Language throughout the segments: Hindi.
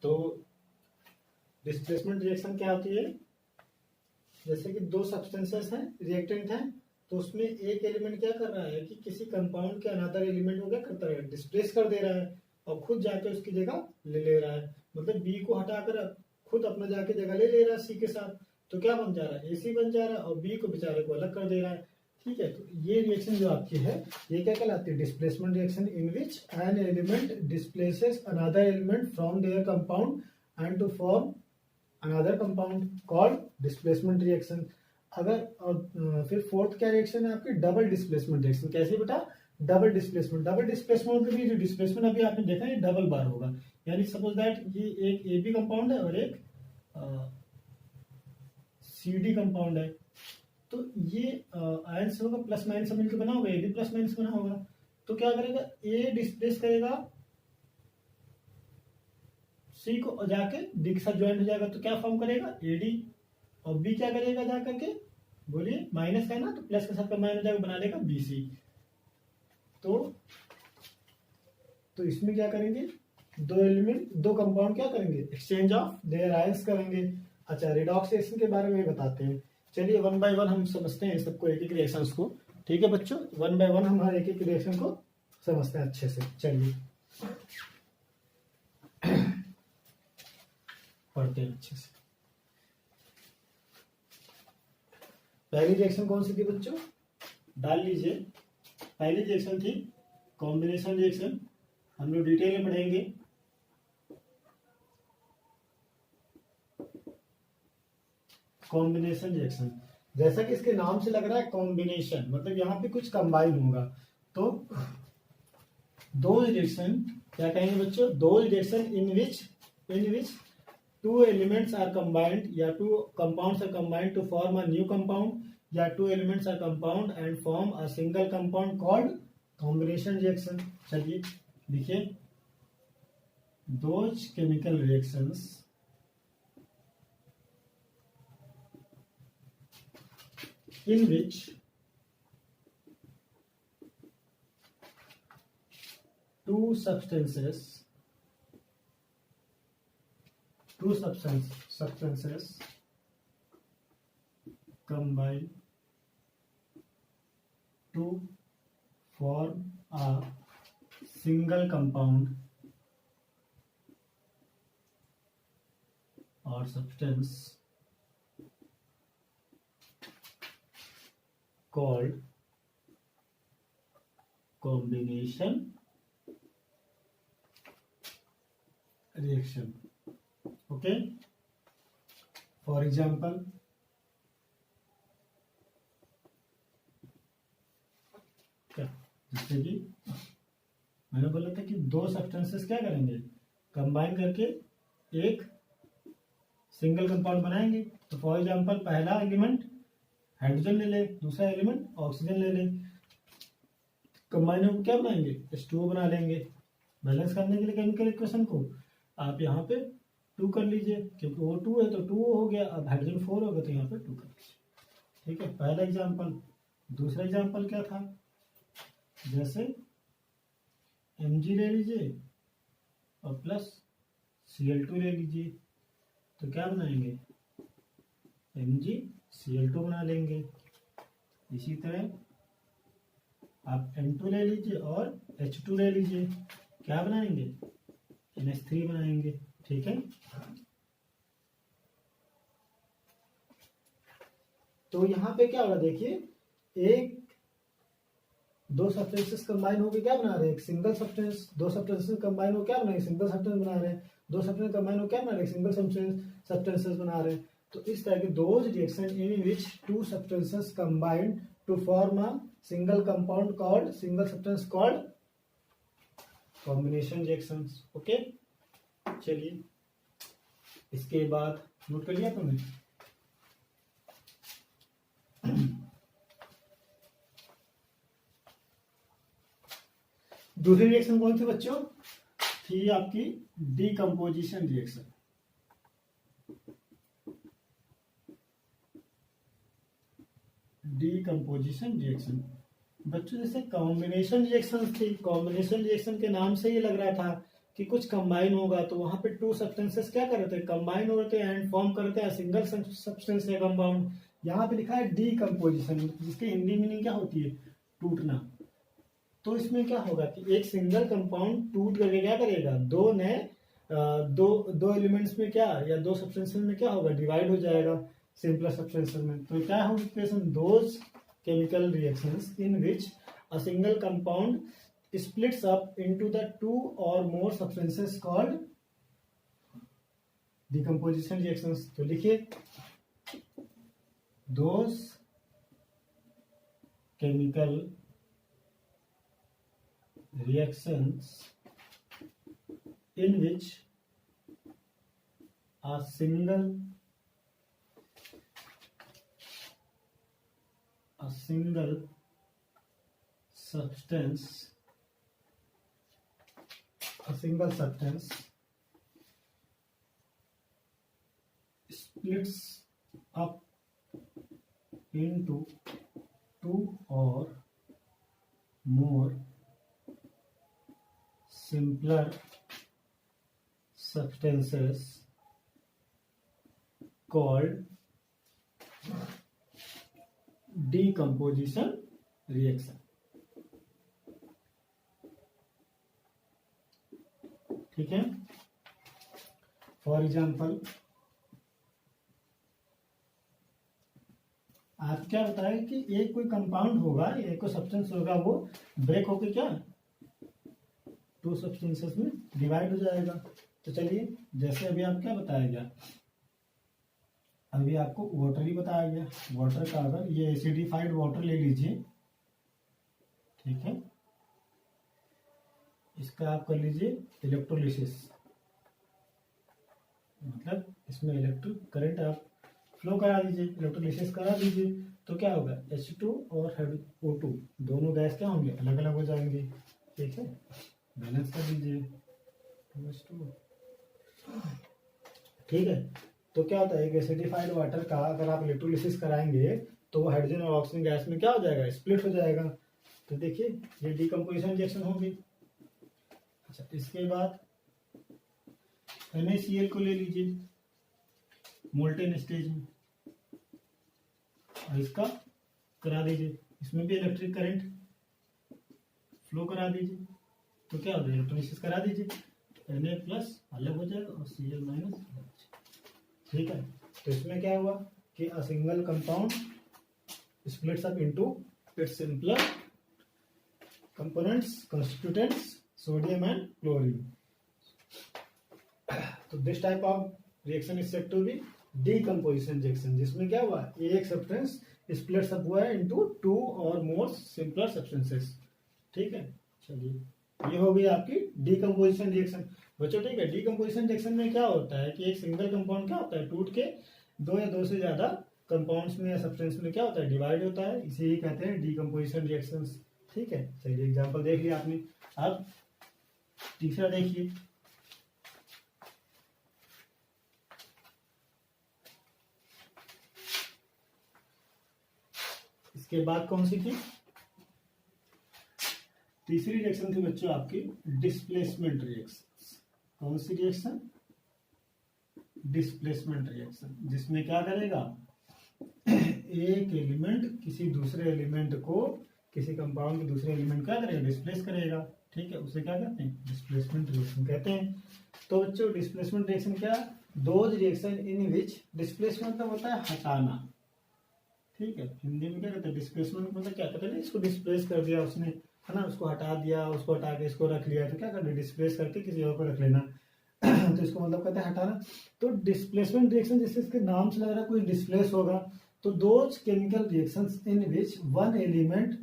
तो डिस्प्लेसमेंट रिएक्शन क्या होती है, जैसे कि दो सब्सटेंसेस हैं, रिएक्टेंट हैं, तो उसमें एक एलिमेंट क्या कर रहा है कि किसी कंपाउंड के अनदर एलिमेंट को क्या करता है, डिस्प्लेस कर दे रहा है और खुद जाके उसकी जगह ले रहा है। मतलब बी को हटाकर खुद अपना जाके जगह ले रहा है सी के साथ, तो क्या बन जा रहा है, एसी बन जा रहा है और बी को बेचारे को अलग कर दे रहा है। ठीक है, तो ये रिएक्शन जो आपकी है ये क्या कहलाती है, displacement reaction, in which an element displaces another element from their compound and to form another compound called displacement reaction. अगर फिर फोर्थ क्या रिएक्शन है आपकी, डबल डिस्प्लेसमेंट रिएक्शन। कैसे बेटा, डबल डिस्प्लेसमेंट। डबल डिस्प्लेसमेंट मतलब ये जो डिस्प्लेसमेंट अभी आपने देखा है डबल बार होगा, यानी सपोज दैट ये एक ए बी कंपाउंड है और एक सी डी कंपाउंड है, तो ये आयन से होगा प्लस माइनस मिलकर बना होगा, ए बी प्लस माइनस बना होगा। तो क्या करेगा, ए डिस्प्लेस करेगा सी को और जाके डी के साथ ज्वाइंट हो जाएगा, तो क्या फॉर्म करेगा, ए डी। और बी क्या करेगा जा करके, बोलिए, माइनस का है ना, तो प्लस के साथ कंबाइन हो जाएगा, बना लेगा बी सी। तो इसमें क्या करेंगे, दो एलिमेंट दो कंपाउंड क्या करेंगे, एक्सचेंज ऑफ देयर आयंस करेंगे। अच्छा, रिडॉक्स रिएक्शन के बारे में बताते हैं। चलिए वन बाय वन हम समझते हैं सबको, एक एक रिएक्शंस को। ठीक है बच्चों, वन बाय वन हम हर एक एक रिएक्शन को समझते हैं अच्छे से। चलिए पढ़ते हैं अच्छे से। पहली रिएक्शन कौन सी थी बच्चों, डाल लीजिए। पहली रिएक्शन थी कॉम्बिनेशन रिएक्शन, हम लोग डिटेल में पढ़ेंगे। कॉम्बिनेशन रिएक्शन, जैसा कि इसके नाम से लग रहा है कॉम्बिनेशन, मतलब यहाँ पे कुछ कंबाइन होगा। तो दो रिएक्शन क्या कहेंगे बच्चों, दो reaction in which two elements are combined या two compounds are combined to form a new compound या two elements are combined and form a single compound called combination reaction। चलिए देखिए, those chemical reactions in which two substances combine to form a single compound or substance called combination reaction। Okay, for example क्या, जैसे कि मैंने बोला था कि दो सब्सटेंसेस क्या करेंगे, कंबाइन करके एक सिंगल कंपाउंड बनाएंगे। तो फॉर एग्जाम्पल पहला एलिमेंट हाइड्रोजन ले ले, दूसरा एलिमेंट ऑक्सीजन ले ले, कंबाइन होकर क्या बनाएंगे, H2O बना लेंगे। बैलेंस करने के लिए केमिकल इक्वेशन को आप यहाँ पे 2 कर लीजिए, क्योंकि वो 2 है तो 2 हो गया, अब हाइड्रोजन 4 होगा तो यहाँ पे 2 कर लीजिए। ठीक है, पहला एग्जाम्पल। दूसरा एग्जाम्पल क्या था, जैसे Mg ले लीजिए और प्लस Cl2 ले लीजिए, तो क्या बनाएंगे, MgCl2 बना लेंगे। इसी तरह आप N2 ले लीजिए और H2 ले लीजिए, क्या बनाएंगे, NH3 बनाएंगे। ठीक है, तो यहाँ पे क्या होगा, देखिए, एक दो सब्सटेंसेस कंबाइन होकर क्या बना रहे हैं, एक सिंगल सब्सटेंस। दो सब्सटेंसेस कंबाइन हो क्या बना रहे हैं, सिंगल सब्सटेंस बना रहे हैं। दो सब्सटेंस कंबाइन हो क्या बना रहे हैं, सिंगल सब्सटेंसेस बना रहे हैं। तो इस तरह के those reaction in which two substances combined to form a single compound called single substance called combination reactions. Okay, चलिए इसके बाद नोट कर लिया तुमने। दूसरी रिएक्शन कौन सी बच्चों थी आपकी, डीकंपोजिशन रिएक्शन। डीकंपोजिशन रिएक्शन बच्चों, जैसे कॉम्बिनेशन रिएक्शन थी, कॉम्बिनेशन रिएक्शन के नाम से ही लग रहा था कि कुछ कंबाइन होगा तो वहां पे टू सब्सटेंसेस क्या कर रहे थे, कंबाइन हो रहे थे एंड फॉर्म करते हैं सिंगल सब्सटेंस या कंपाउंड। यहाँ पे लिखा है डीकम्पोजिशन, जिसकी हिंदी मीनिंग क्या होती है, टूटना। तो इसमें क्या होगा कि एक सिंगल कंपाउंड टूट करके क्या करेगा, दो नए दो दो एलिमेंट्स में क्या, या दो सब्सटेंसेस में क्या होगा, डिवाइड हो जाएगा सिंपलर सब्सटेंसेस में। तो क्या होगी equation, those chemical reactions in which a single compound splits up into the two or more substances called decomposition reactions। तो लिखिए, those chemical reactions in which a single substance splits up into two or more simpler substances called decomposition reaction। ठीक है, फॉर एग्जाम्पल आप क्या बताए कि एक कोई कंपाउंड होगा, एक कोई सब्सटेंस होगा, वो ब्रेक होके क्या टू सब्सटेंसेस में डिवाइड हो जाएगा। तो चलिए, जैसे अभी आप क्या बताया गया, अभी आपको वाटर ही बताया गया। वाटर का अगर ये एसिडिफाइड वाटर ले लीजिए, ठीक है, इसका आप कर लीजिए इलेक्ट्रोलिसिस, मतलब इसमें इलेक्ट्रिक करंट आप फ्लो करा दीजिए, इलेक्ट्रोलिसिस करा दीजिए, तो क्या होगा, H2 और O2 दोनों गैस क्या होंगे, अलग अलग हो जाएंगे। ठीक है, बैलेंस कर दीजिए 2H2। ठीक है, तो क्या होता है, एक एसिडिफाइड वाटर का अगर आप इलेक्ट्रोलिसिस कराएंगे तो वो हाइड्रोजन और ऑक्सीजन गैस में क्या हो जाएगा, स्प्लिट हो जाएगा। तो देखिए, ये डिकम्पोजिशन रिएक्शन होगी। अच्छा, इसके बाद NaCl को ले लीजिए मोल्टेन स्टेज में, और इसका करा दीजिए, इसमें भी इलेक्ट्रिक करंट फ्लो करा दीजिए। तो क्या होता है, इलेक्ट्रोलिसिस करा दीजिए, Na प्लस अलग हो जाएगा और Cl माइनस अलग। ठीक है, तो इसमें क्या हुआ कि a single compound splits up into its simpler components constituents sodium and chlorine. तो this type of reaction is said to be decomposition reaction, जिसमें क्या हुआ, एक सब्सटेंस स्प्लिट्स अप हुआ है इनटू टू और मोर सिंपलर सब्सटेंसेस। ठीक है, चलिए, ये हो गई आपकी डीकम्पोजिशन रिएक्शन। बच्चों ठीक है, डीकम्पोजिशन रिएक्शन में क्या होता है कि एक सिंगल कंपाउंड क्या होता है, टूट के दो या दो से ज्यादा कंपाउंड्स में या सब्सटेंस में क्या होता है, डिवाइड होता है, इसे ही कहते हैं डीकम्पोजिशन रिएक्शंस। ठीक है, चलिए एग्जांपल देख लिया आपने। अब तीसरा देखिए, इसके बाद कौन सी थी, तीसरी रिएक्शन थी बच्चों आपकी डिस्प्लेसमेंट रिएक्शन। कौन सी रिएक्शन, डिस्प्लेसमेंट रिएक्शन, जिसमें क्या करेगा, एक एलिमेंट किसी दूसरे एलिमेंट को, किसी कंपाउंड के दूसरे एलिमेंट क्या करेगा, डिस्प्लेस करेगा। ठीक है, उसे क्या कहते हैं, डिस्प्लेसमेंट रिएक्शन कहते हैं। तो बच्चों डिस्प्लेसमेंट रिएक्शन क्या, those reaction in which, displacement मतलब होता है हटाना। ठीक है, हिंदी में क्या कहते हैं, डिस्प्लेसमेंट मतलब क्या कहते हैं, इसको डिस्प्लेस कर दिया उसने, है ना, उसको हटा दिया, उसको हटा के इसको रख लिया, तो क्या करना, डिस्प्लेस करके किसी और को रख लेना। तो इसको मतलब कहते हैं हटाना। तो डिस्प्लेसमेंट रिएक्शन, जैसे इसके नाम से लग रहा है कोई डिस्प्लेस होगा, तो those chemical reactions in which one element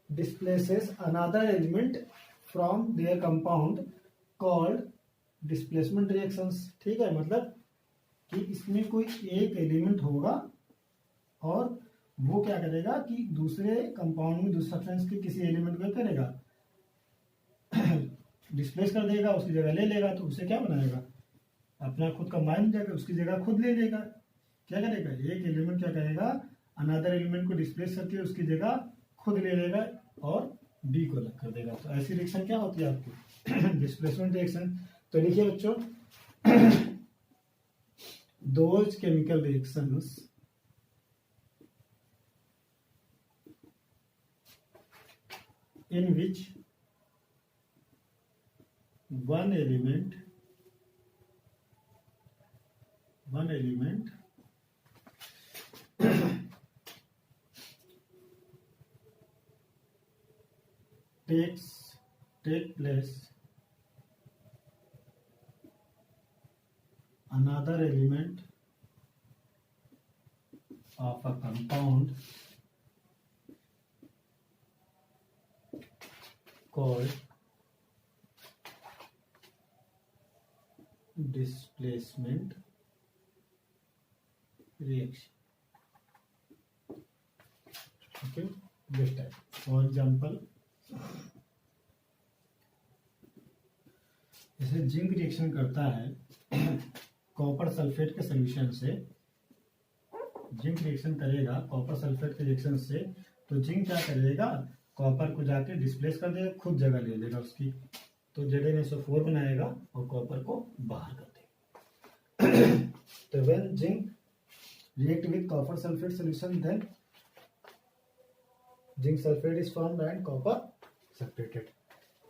displaces another element from their compound called displacement reactions. ठीक है, मतलब कि इसमें कोई एक एलिमेंट होगा और वो क्या करेगा कि दूसरे कंपाउंड में, दूसरे सब्सटेंस के किसी एलिमेंट को करेगा डिस्प्लेस कर देगा, उसकी जगह ले लेगा, तो उसे क्या बनाएगा, अपना खुद कंबाइन हो जाएगा, उसकी जगह खुद ले लेगा। क्या करेगा, एक एलिमेंट क्या करेगा, अनदर एलिमेंट को डिस्प्लेस करके उसकी जगह खुद ले लेगा और बी को अलग कर देगा। तो ऐसी रिएक्शन क्या होती है आपकी, डिस्प्लेसमेंट रिएक्शन। तो लिखिए बच्चों, those chemical reactions in which one element take place another element of a compound called displacement reaction. Okay, this type. For example, जैसे जिंक रिएक्शन करता है कॉपर सल्फेट के सोल्यूशन से, जिंक रिएक्शन करेगा कॉपर सल्फेट के रिएक्शन से, तो जिंक क्या करेगा, कॉपर को जाके डिस्प्लेस कर देगा, खुद जगह ले लेगा उसकी, तो ZnSO4 बनाएगा और कॉपर को बाहर कर देगा। तो when zinc react with copper sulphate solution, then zinc sulphate is formed and copper separated.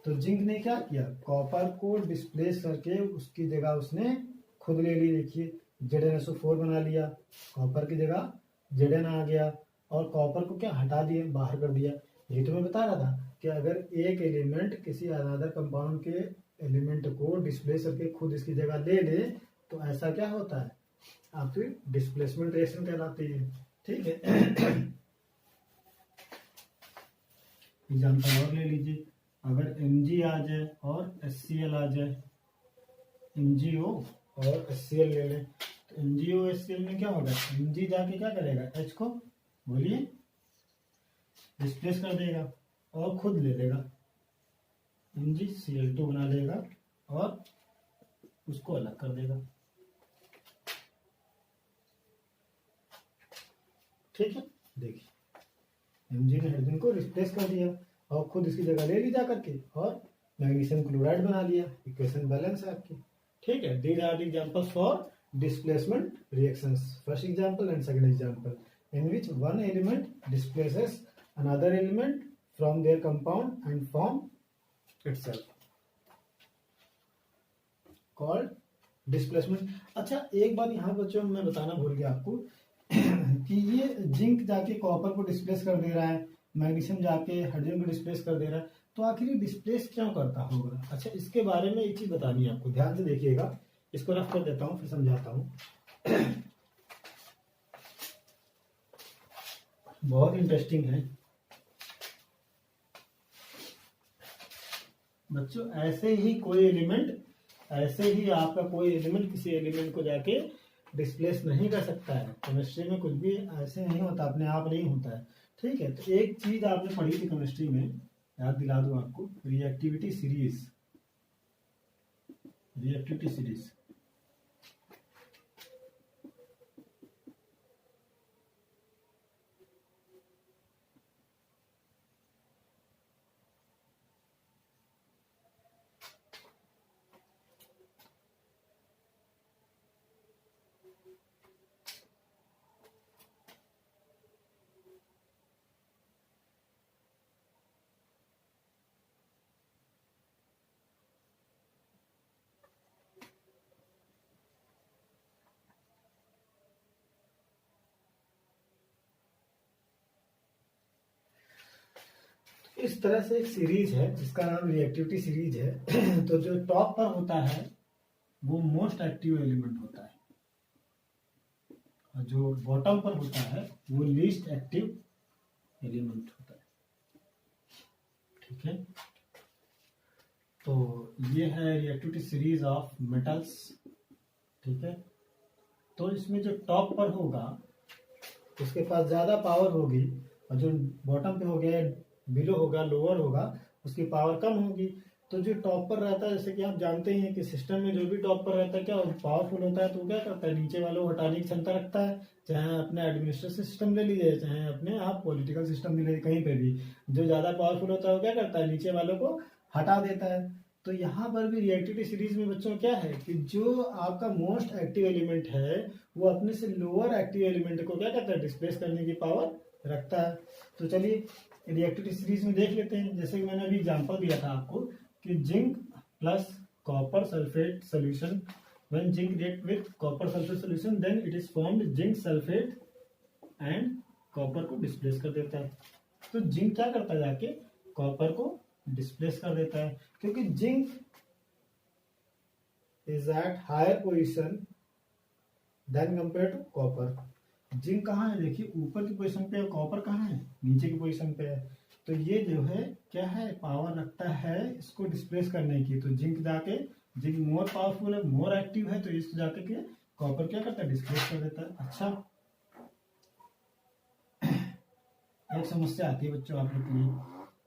तो जिंक ने क्या किया, कॉपर को डिस्प्लेस करके उसकी जगह उसने खुद ले ली। देखिए ZnSO4 बना लिया, कॉपर की जगह Zn आ गया और कॉपर को क्या हटा दिया, बाहर कर दिया। यही तो मैं बता रहा था कि अगर एक एलिमेंट किसी अनदर कंपाउंड के एलिमेंट को डिस्प्लेस करके खुद इसकी जगह ले ले, तो ऐसा क्या होता है, आपकी डिस्प्लेसमेंट रिएक्शन कहलाती है। ठीक है, एग्जाम्पल और ले लीजिए, अगर Mg आ जाए और HCl आ जाए, MgO और HCl ले लें, तो MgO HCl में क्या होगा, Mg जाके क्या करेगा, H को बोलिए डिस्प्लेस कर देगा और खुद ले लेगा, MgCl2 बना लेगा और उसको अलग कर देगा। ठीक है, देखिए Mg ने हाइड्रोजन को रिप्लेस कर दिया और खुद इसकी जगह ले ली जा करके और मैग्नीशियम क्लोराइड बना लिया, इक्वेशन बैलेंस है आपकी। ठीक है, these are the examples for displacement reactions. First example and second example, in which one element displaces another element from their compound and form itself, called displacement. अच्छा, एक बात यहाँ बच्चों मैं बताना भूल गया आपको कि ये जिंक जाके कॉपर को डिस्प्लेस कर दे रहा है, मैग्नीशियम जाके हाइड्रोजन को डिस्प्लेस कर दे रहा है, तो आखिर ये डिस्प्लेस क्यों करता होगा। अच्छा, इसके बारे में एक चीज बतानी है आपको, ध्यान से देखिएगा, इसको रफ कर देता हूं फिर समझाता हूं। बहुत इंटरेस्टिंग है बच्चों। ऐसे ही कोई एलिमेंट, ऐसे ही आपका कोई एलिमेंट किसी एलिमेंट को जाके डिस्प्लेस नहीं कर सकता है। केमिस्ट्री में कुछ भी ऐसे नहीं होता, अपने आप नहीं होता है। ठीक है, तो एक चीज आपने पढ़ी थी केमिस्ट्री में, याद दिला दूं आपको, रिएक्टिविटी सीरीज। रिएक्टिविटी सीरीज इस तरह से एक सीरीज है जिसका नाम रिएक्टिविटी सीरीज है। तो जो टॉप पर होता है वो मोस्ट एक्टिव एलिमेंट होता है और जो बॉटम पर होता है वो लीस्ट एक्टिव एलिमेंट होता है। ठीक है, तो ये है रिएक्टिविटी सीरीज ऑफ मेटल्स। ठीक है, तो इसमें जो टॉप पर होगा उसके पास ज्यादा पावर होगी और जो बॉटम पे हो गया, बिलो होगा, लोअर होगा, उसकी पावर कम होगी। तो जो टॉप पर रहता है, जैसे कि आप जानते हैं कि सिस्टम में जो भी टॉप पर रहता है क्या पावरफुल होता है, तो क्या करता है, नीचे वालों को हटाने की क्षमता रखता है। चाहे अपने एडमिनिस्ट्रेटिव सिस्टम ले लीजिए, चाहे अपने आप पॉलिटिकल सिस्टम ले लीजिए, कहीं पे भी जो ज्यादा पावरफुल होता है वो क्या करता है, नीचे वालों को हटा देता है। तो यहाँ पर भी रिएक्टिविटी सीरीज में बच्चों क्या है कि जो आपका मोस्ट एक्टिव एलिमेंट है वो अपने से लोअर एक्टिव एलिमेंट को क्या करता है, डिस्प्लेस करने की पावर रखता है। तो चलिए रिएक्टिविटी सीरीज में देख लेते हैं। जैसे कि मैंने अभी एग्जांपल दिया था आपको कि zinc plus copper sulphate solution, when zinc react with copper sulphate solution then it is formed zinc sulphate and copper को डिस्प्लेस कर देता है। तो जिंक क्या करता है, जाके कॉपर को डिस्प्लेस कर देता है, क्योंकि zinc is at higher position than compare to copper. Zinc कहाँ है, देखिए ऊपर की पोजीशन पे है, कॉपर कहाँ है, नीचे की पोजीशन पे है। तो ये जो है क्या है, पावर रखता है इसको डिस्प्लेस करने की। तो जिंक जाके, जिंक मोर पावरफुल है, मोर एक्टिव है, तो इसको जाके के कॉपर क्या करता है, डिस्प्लेस कर देता है। अच्छा, एक समस्या आती है बच्चों आप लोग के लिए।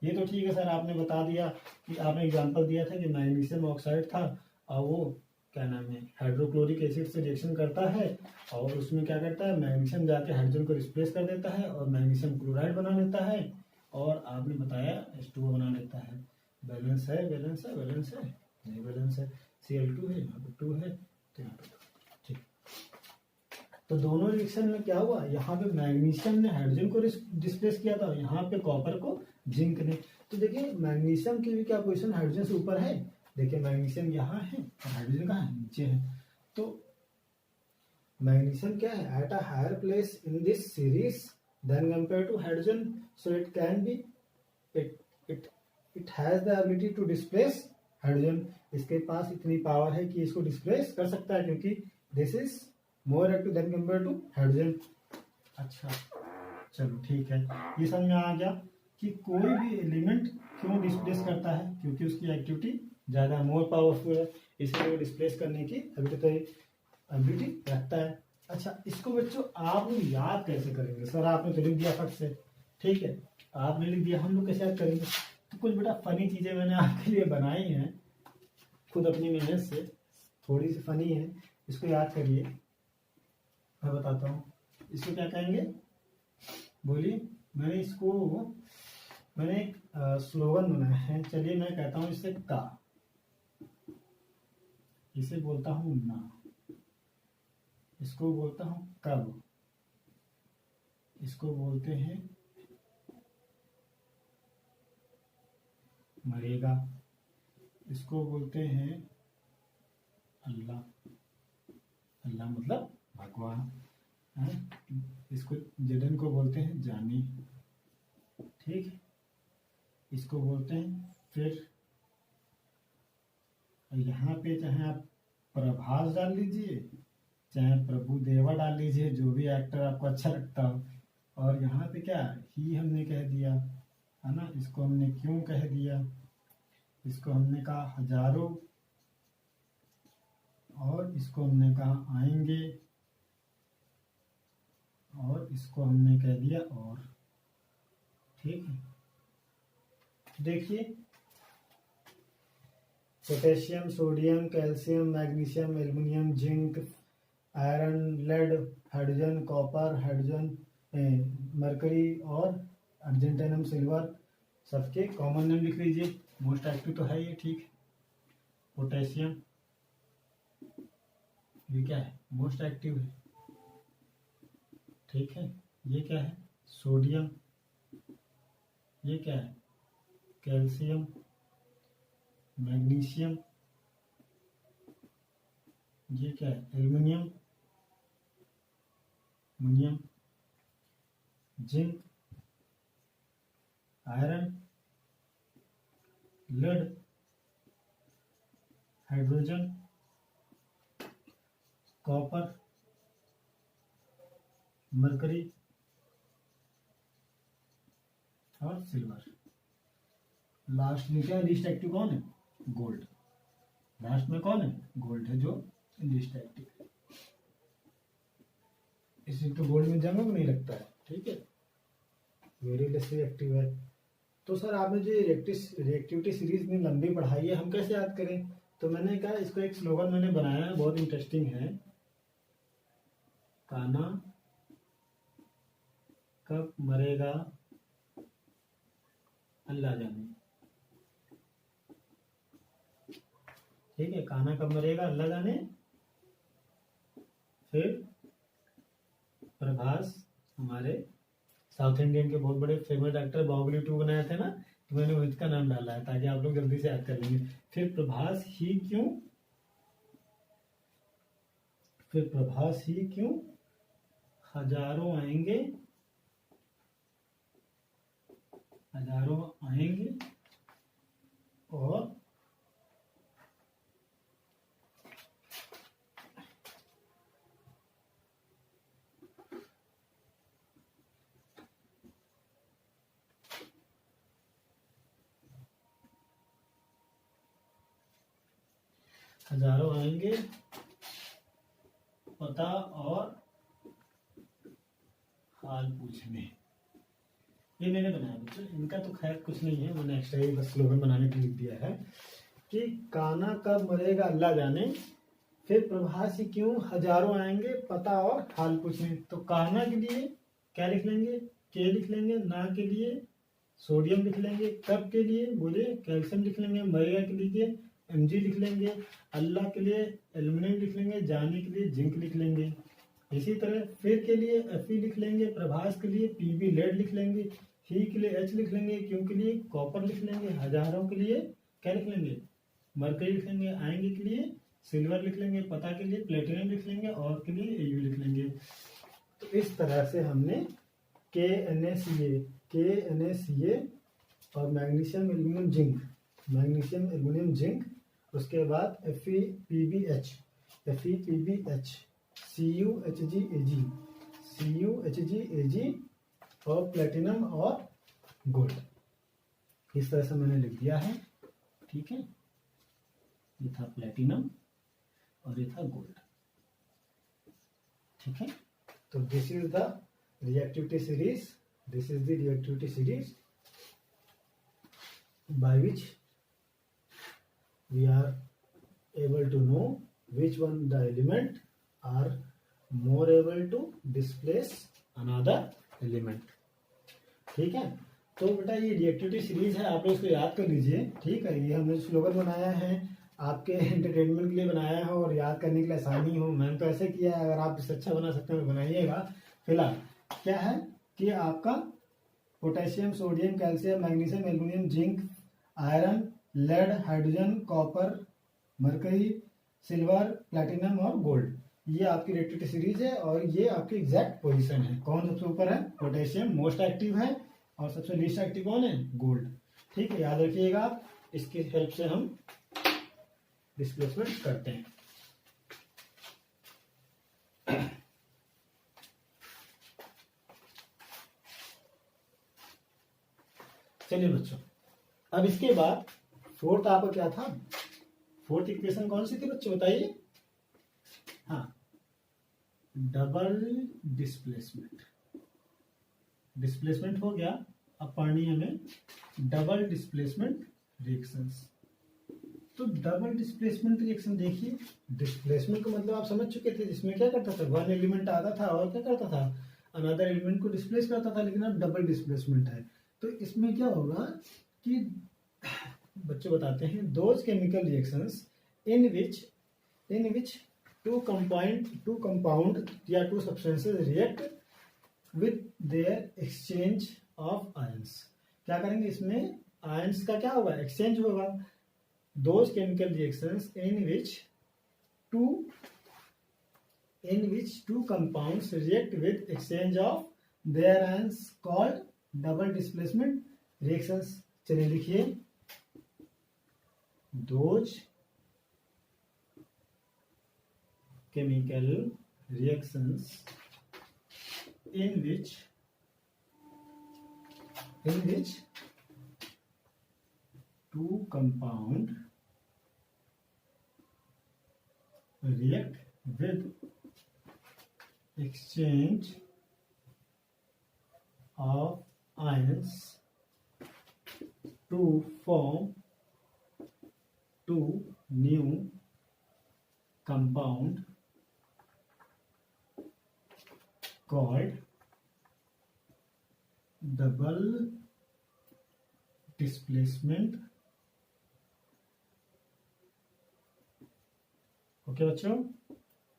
ये तो ठीक है सर, आपने बता दिया कि आपने एग्जांपल दिया था कि मैग्नीशियम ऑक्साइड था और वो क्या नाम है, हाइड्रोक्लोरिक एसिड से रिएक्शन करता है और उसमें क्या करता है, मैग्नीशियम जाके हाइड्रोजन को रिप्लेस कर देता है और मैग्नीशियम क्लोराइड बना लेता है, और आपने बताया H2O बना लेता है। बैलेंस है, बैलेंस है, बैलेंस है, नहीं बैलेंस है। Cl2 है, यहाँ पे 2 है, तो यहाँ पे 2। ठीक, तो दोनों रिएक्शन में क्या हुआ, यहाँ पे मैग्नीशियम ने हाइड्रोजन को डिस्प्लेस किया था, यहाँ पे कॉपर को जिंक ने। तो देखिए मैग्नीशियम की भी क्या पोजीशन हाइड्रोजन से ऊपर है, देखिए मैग्नीशियम यहाँ है और हाइड्रोजन कहाँ है, नीचे है। तो मैग्नीशियम क्या है, at a higher place in this series than compare to hydrogen, so it can be it has the ability to displace hydrogen. इसके पास इतनी पावर है कि इसको डिस्प्लेस कर सकता है, क्योंकि this is more active than compare to hydrogen. अच्छा चलो ठीक है, ये समझ में आ गया कि कोई भी एलिमेंट क्यों डिस्प्लेस करता है, क्योंकि उसकी एक्टिविटी ज्यादा मोर पावरफुल है, इसलिए वो डिस्प्लेस करने की एबिलिटी रखता है। अच्छा, इसको बच्चों आप लोग याद कैसे करेंगे, सर आपने तो लिख दिया फट से, ठीक है आपने लिख दिया, हम लोग कैसे याद करेंगे। तो कुछ बेटा फनी चीजें मैंने आपके लिए बनाई हैं खुद अपनी मेहनत से, थोड़ी सी फनी है, इसको याद करिए। मैं बताता हूँ इसको क्या कहेंगे, बोलिए। मैंने एक स्लोगन बनाया है, चलिए मैं कहता हूँ इसे का, इसे बोलता हूँ ना, इसको बोलता हूँ कब, इसको बोलते हैं मरेगा, इसको बोलते हैं अल्लाह, अल्लाह मतलब भगवान है, इसको जडन को बोलते हैं जानी, ठीक है, इसको बोलते हैं फिर। यहाँ पे चाहे आप प्रभास डाल लीजिए, चाहे प्रभु देवा डाल लीजिए, जो भी एक्टर आपको अच्छा लगता हो, और यहाँ पे क्या ही हमने कह दिया है ना, इसको हमने क्यों कह दिया, इसको हमने कहा हजारों, और इसको हमने कहा आएंगे, और इसको हमने कह दिया और, ठीक है। देखिए potassium, sodium, calcium, magnesium, aluminium, zinc, iron, lead, hydrogen, copper, hydrogen, mercury और अर्जेंटेनम सिल्वर, सबके कॉमन नेम लिख लीजिए। मोस्ट एक्टिव तो है ये, ठीक। पोटेशियम ये क्या है, मोस्ट एक्टिव है, ठीक है। ये क्या है, सोडियम, ये क्या है, कैल्शियम, मैग्नीशियम, ये क्या है, aluminium, ammonium, zinc, iron, lead, hydrogen, copper, mercury और सिल्वर। लास्ट में क्या लीस्ट एक्टिव कौन है, गोल्ड। लास्ट में कौन है, गोल्ड है जो लीस्ट एक्टिव है, इसलिए तो गोल्ड में जंग नहीं लगता है, ठीक है, वेरी लेस एक्टिव है। तो सर आपने जो रिएक्टिविटी सीरीज में लंबी पढ़ाई है, हम कैसे याद करें। तो मैंने कहा इसको एक स्लोगन मैंने बनाया है, बहुत इंटरेस्टिंग है, काना कब मरेगा अल्लाह जाने। ठीक है, कान्हा कब मरेगा अल्लाह जाने। फिर प्रभास, हमारे साउथ इंडियन के बहुत बड़े फेमस डॉक्टर, बाहुबली 2 बनाए थे ना, तो मैंने वही का नाम डाला है ताकि आप लोग जल्दी से याद कर लेंगे। फिर प्रभास ही क्यों, फिर प्रभास ही क्यों हजारों आएंगे, हजारों आएंगे और हजारों आएंगे पता और हाल पूछने। ये मैंने बनाया बच्चों, इनका तो खैर कुछ नहीं है, मैंने एक्स्ट्रा ही बस स्लोगन बनाने के लिए लिख दिया है कि कान्हा कब मरेगा अल्लाह जाने, फिर प्रभास ही क्यों हजारों आएंगे पता और हाल पूछने। तो कान्हा के लिए क्या लिख लेंगे, के लिख लेंगे, ना के लिए सोडियम लिख लेंगे, कब के लिए बोले कैल्शियम लिख लेंगे, मरेगा के लिए Mg लिख लेंगे, अल्लाह के लिए एल्यूमिनियम लिख लेंगे, जाने के लिए जिंक लिख लेंगे। इसी तरह फिर के लिए Fe लिख लेंगे, प्रभास के लिए Pb लेड लिख लेंगे, ही के लिए H लिख लेंगे, क्यों के लिए कॉपर लिख लेंगे, हजारों के लिए क्या लिख लेंगे मरकरी लिख लेंगे, आएंगे के लिए सिल्वर लिख लेंगे, पता के लिए प्लेटिनम लिख लेंगे और के लिए Au लिख लेंगे। तो इस तरह से हमने KNaCa और magnesium aluminium zinc, magnesium aluminium zinc, उसके बाद FePbH, FePbH, CuHgAg और प्लेटिनम और गोल्ड। इस तरह से मैंने लिख दिया है, ठीक है। ये था प्लेटिनम और ये था गोल्ड, ठीक है। तो this is the reactivity series, this is the reactivity series by which we are able to know which one the element are more able to displace another element, ठीक है। तो बेटा ये रिएक्टिविटी सीरीज है, आप लोग इसको याद कर लीजिए, ठीक है। ये हमने स्लोगन बनाया है आपके एंटरटेनमेंट के लिए बनाया है और याद करने के लिए आसानी हो, मैंने तो ऐसे किया है, अगर आप इससे अच्छा बना सकते हैं तो बनाइएगा। फिलहाल क्या है कि आपका potassium, sodium, calcium, magnesium, aluminium, zinc, iron, lead, hydrogen, copper, mercury, silver, platinum और गोल्ड, ये आपकी रिएक्टिविटी सीरीज है और ये आपकी एग्जैक्ट पोजीशन है। कौन सबसे ऊपर है, पोटेशियम मोस्ट एक्टिव है और सबसे लीस्ट एक्टिव कौन है, गोल्ड, ठीक है। याद रखिएगा आप, इसकी हेल्प से हम डिस्प्लेसमेंट करते हैं। चलिए बच्चों, अब इसके बाद फोर्थ आपका क्या था, फोर्थ इक्वेशन कौन सी थी बच्चों बताइए, हाँ डबल डिस्प्लेसमेंट। डिस्प्लेसमेंट हो गया, अब पढ़नी हमें डबल डिस्प्लेसमेंट रिएक्शंस। तो डबल डिस्प्लेसमेंट रिएक्शन देखिए, डिस्प्लेसमेंट का मतलब आप समझ चुके थे, जिसमें क्या करता था, वन एलिमेंट आता था और क्या करता था, अनदर एलिमेंट को डिस्प्लेस करता था, लेकिन अब डबल डिस्प्लेसमेंट है। तो इसमें क्या होगा कि बच्चे बताते हैं, those chemical reactions in which two compound या two substances react with their exchange of ions. क्या करेंगे, इसमें आयंस का क्या होगा, एक्सचेंज होगा। Those chemical reactions in which two compounds react with exchange of their ions called double displacement reactions. चलिए लिखिए, those chemical reactions in which two compound react with exchange of ions to form two new compound called double displacement okay बच्चों,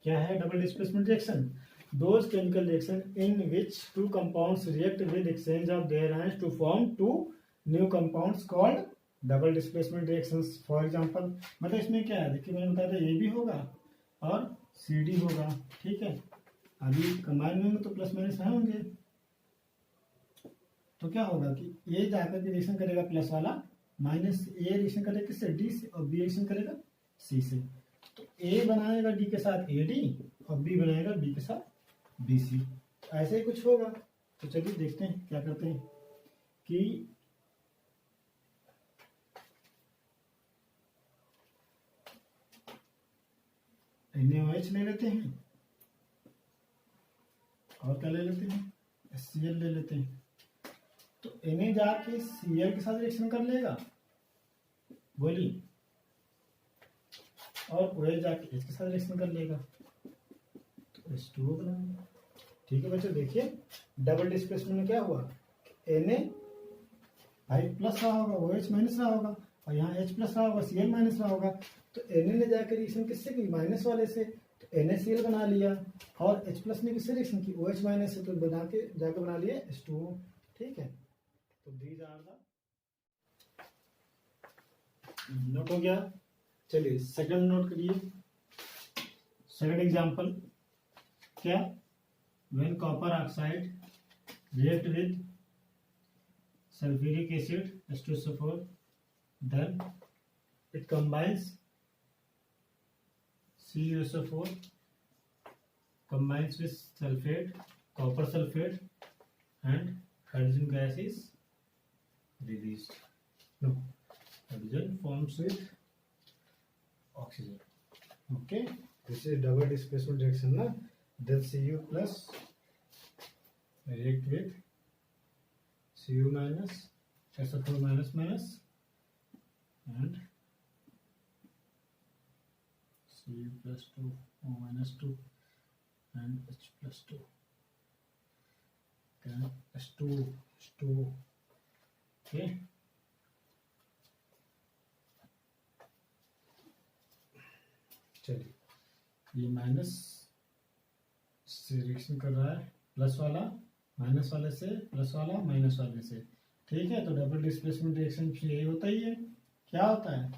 क्या है double displacement reaction? Those chemical reaction in which two compounds react with exchange of their ions to form two new compounds called double displacement reactions. For example, मतलब इसमें क्या है, देखिए मैंने बताया था ए बी होगा और सी डी होगा, ठीक है। अभी कंबाइन में तो प्लस माइनस है होंगे, तो क्या होगा कि ए जाकर के रिएक्शन करेगा प्लस वाला, माइनस ए रिएक्शन करेगा किससे, डी से, और बी रिएक्शन करेगा सी से। तो ए बनाएगा डी के साथ ए डी और बी बनाएगा बी के साथ बी सी, ऐसे ही कुछ होगा। तो चलिए देखते हैं क्या करते हैं कि NaOH ले लेते हैं और क्या ले लेते हैं, HCl ले लेते हैं। तो Na जाके Cl के साथ रिएक्शन कर लेगा, बोली, और OH जाके H के साथ रिएक्शन कर लेगा, तो H2O बनाएगा। ठीक है बच्चों, देखिए डबल डिस्प्लेसमेंट में क्या हुआ, Na भाई प्लस रहा होगा, OH माइनस रहा होगा, और यहाँ H प्लस रहा होगा, Cl माइनस रहा होगा। तो Na ने जाकर रिएक्शन किससे की, माइनस वाले से, तो NaCl बना लिया, और H प्लस ने किससे रिएक्शन की, OH माइनस से, तो बना के जाकर बना लिया H2O। ठीक है, तो दीज आर द नोट हो गया। चलिए सेकंड नोट करिए। सेकंड एग्जांपल क्या, when copper oxide react with sulphuric acid H2SO4 then it combines CuSO4 combines with sulfate, copper sulfate, and hydrogen gas is released. No, hydrogen forms with oxygen. Okay, this is double displacement reaction na. Then Cu plus react with Cu minus SO4 minus minus and Cu plus 2 O minus 2 and H plus 2 then H2O. Okay, चलिए ये माइनस से रिएक्शन कर रहा है, प्लस वाला माइनस वाले से, प्लस वाला माइनस वाले से। ठीक है, तो डबल डिस्प्लेसमेंट रिएक्शन यही होता ही है। क्या होता है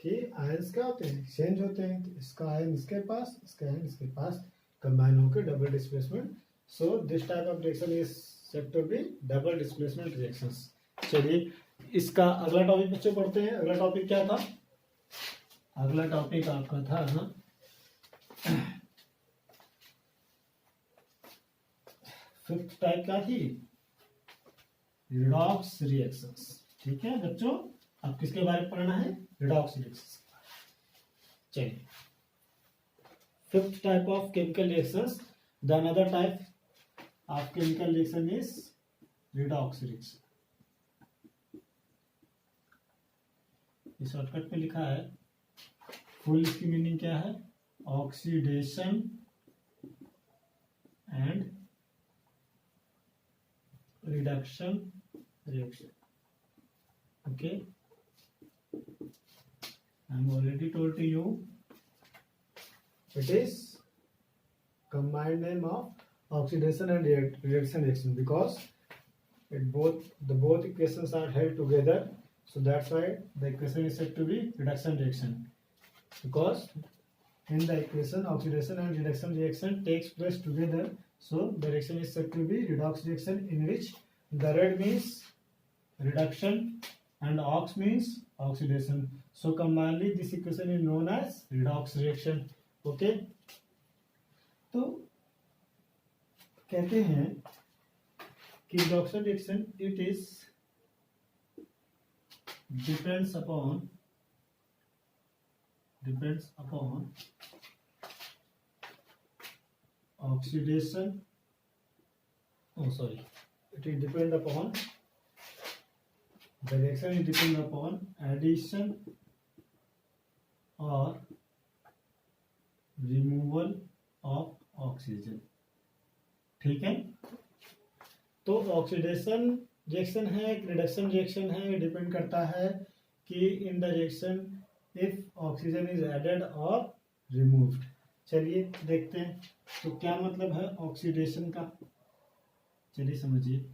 कि आयंस क्या होते हैं, एक्सचेंज होते हैं। तो इसका आयन इसके पास, इसका आयन इसके पास, कंबाइन होकर double displacement. So this type of reaction is said to be double displacement reactions. चलिए इसका अगला टॉपिक बच्चों पढ़ते हैं। अगला टॉपिक क्या था, अगला टॉपिक आपका था फिफ्थ टाइप क्या थी, रिडॉक्स रिएक्शंस। ठीक है बच्चों, अब किसके बारे में पढ़ना है, रिडॉक्स रिएक्शंस। चलिए fifth type of chemical reactions, the another type of chemical reaction is redox reaction. इस शॉर्टकट में लिखा है, फुल इसकी मीनिंग क्या है, oxidation and reduction reaction. Okay, I'm already told to you it is combined name of oxidation and reduction reaction, because both equations are held together, so that's why the equation is said to be reduction reaction, because in the equation oxidation and reduction reaction takes place together, so the reaction is said to be redox reaction, in which the red means reduction and ox means oxidation. So combinedly this equation is known as redox reaction. Okay, तो कहते हैं कि redox reaction it is depends upon oxidation, it is depend upon, the reaction is depend upon addition or removal of oxygen. ठीक है, तो ऑक्सीडेशन रिएक्शन है, रिडक्शन रिएक्शन है, डिपेंड करता है कि in the reaction if oxygen is added और रिमूव्ड। चलिए देखते हैं तो क्या मतलब है ऑक्सीडेशन का। चलिए समझिए,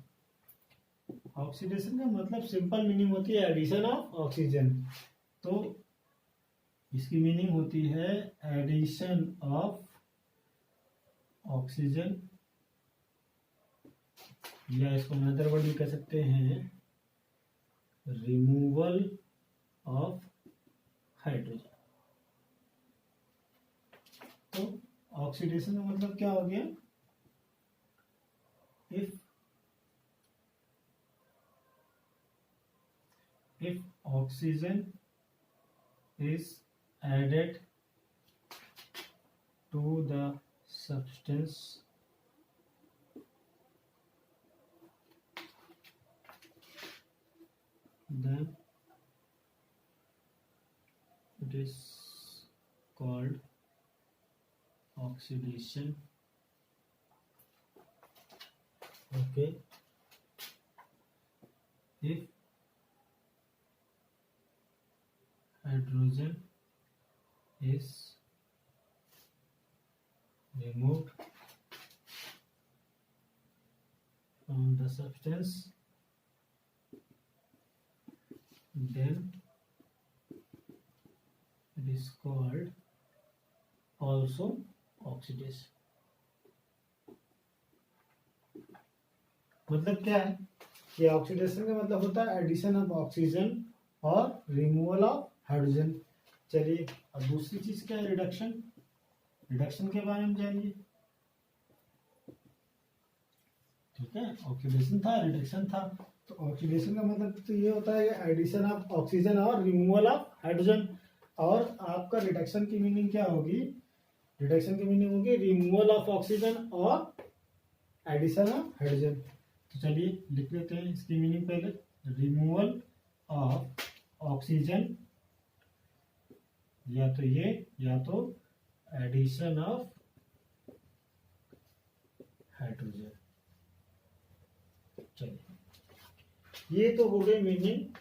ऑक्सीडेशन का मतलब सिंपल मीनिंग होती है एडिशन ऑफ ऑक्सीजन। तो इसकी मीनिंग होती है एडिशन ऑफ ऑक्सीजन, या इसको अनदर वर्ड भी कह सकते हैं रिमूवल ऑफ हाइड्रोजन। तो ऑक्सीडेशन का मतलब क्या हो गया, if oxygen is added to the substance, then it is called oxidation. Okay, if hydrogen is removed from the substance, then it is called also oxidation. मतलब क्या है कि ऑक्सीडेशन का मतलब होता है एडिशन ऑफ ऑक्सीजन और रिमूवल ऑफ हाइड्रोजन। चलिए अब दूसरी चीज क्या है, रिडक्शन। रिडक्शन के बारे में जानिए। ठीक है, ऑक्सीडेशन था, रिडक्शन था। तो ऑक्सीडेशन का मतलब तो ये होता है एडिशन ऑफ ऑक्सीजन और रिमूवल ऑफ हाइड्रोजन। और आपका रिडक्शन की मीनिंग क्या होगी, रिडक्शन की मीनिंग होगी रिमूवल ऑफ ऑक्सीजन और एडिशन ऑफ हाइड्रोजन। तो चलिए लिख लेते हैं इसकी मीनिंग पहले, रिमूवल ऑफ ऑक्सीजन, या तो ये या तो एडिशन ऑफ हाइड्रोजन। चलिए ये तो हो गई meaning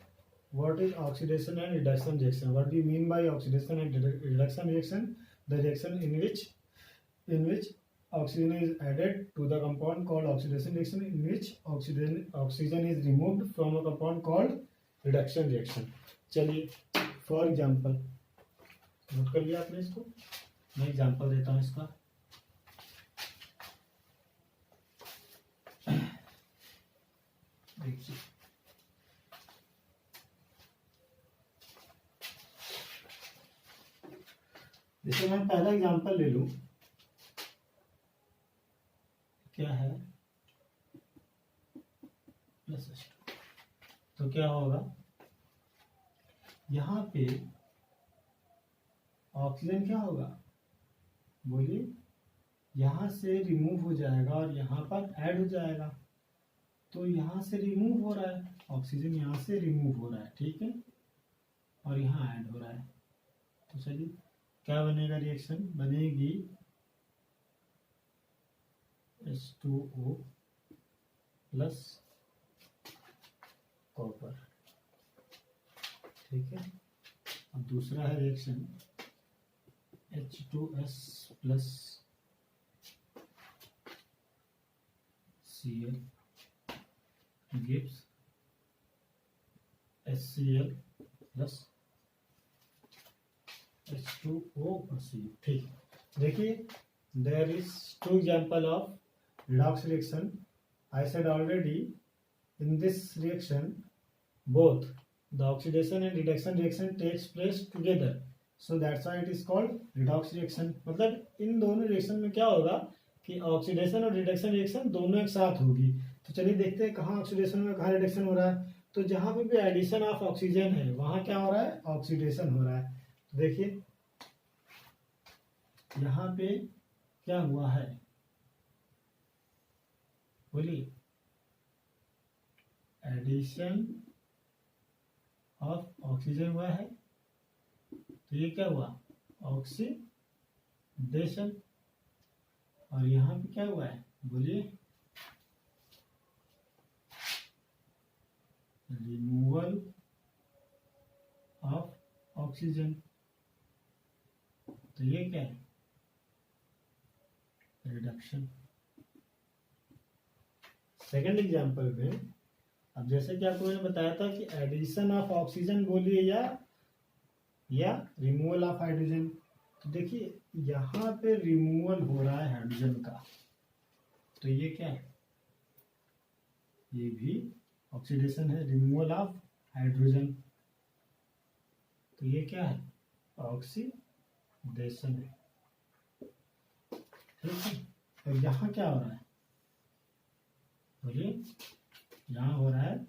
what is oxidation and reduction reaction. What do you mean by oxidation and reduction reaction? The reaction in which oxygen is added to the compound called oxidation reaction, in which oxygen is removed from a compound called reduction reaction. चलिए फॉर एग्जाम्पल नोट कर लिया आपने इसको, मैं एग्जाम्पल देता हूँ इसका। देखिए जैसे मैं पहला एग्जाम्पल ले लूं, क्या है प्लस, तो क्या होगा यहाँ पे ऑक्सीजन क्या होगा, बोलिए, यहाँ से रिमूव हो जाएगा और यहाँ पर ऐड हो जाएगा। तो यहाँ से रिमूव हो रहा है ऑक्सीजन, यहाँ से रिमूव हो रहा है, ठीक है, और यहाँ ऐड हो रहा है। तो चलिए क्या बनेगा, रिएक्शन बनेगी H2O प्लस कॉपर, ठीक है। अब दूसरा है reaction H2S plus Cl gives HCl plus H2O और Cl, ठीक। देखिए there is two example of redox reaction. I said already in this reaction both the oxidation and reduction reaction takes place together, so that's why it is called redox reaction. मतलब इन दोनों रिएक्शन में क्या होगा कि ऑक्सीडेशन और रिडक्शन रिएक्शन दोनों एक साथ होगी। तो चलिए देखते हैं कहाँ ऑक्सीडेशन में कहाँ रिडक्शन हो रहा है। तो जहां पे भी एडिशन ऑफ ऑक्सीजन है वहां क्या हो रहा है, ऑक्सीडेशन हो रहा है। तो देखिए यहाँ पे क्या हुआ है, बोलिए, एडिशन ऑफ ऑक्सीजन हुआ है, तो ये क्या हुआ, ऑक्सीडेशन। और यहाँ पे क्या हुआ है, बोलिए, रिमूवल ऑफ ऑक्सीजन। तो तो ये क्या है, रिडक्शन। सेकंड एग्जांपल में अब जैसे कि आपको मैंने बताया था कि एडिशन ऑफ ऑक्सीजन बोलिए या रिमूवल ऑफ हाइड्रोजन। तो देखिए यहाँ पे रिमूवल हो रहा है हाइड्रोजन का, तो ये क्या है, ये भी ऑक्सीडेशन है, रिमूवल ऑफ हाइड्रोजन। तो ये क्या है, ऑक्सीडेशन है, ठीक है। तो यहाँ क्या हो रहा है, बोलिए, यहाँ हो रहा है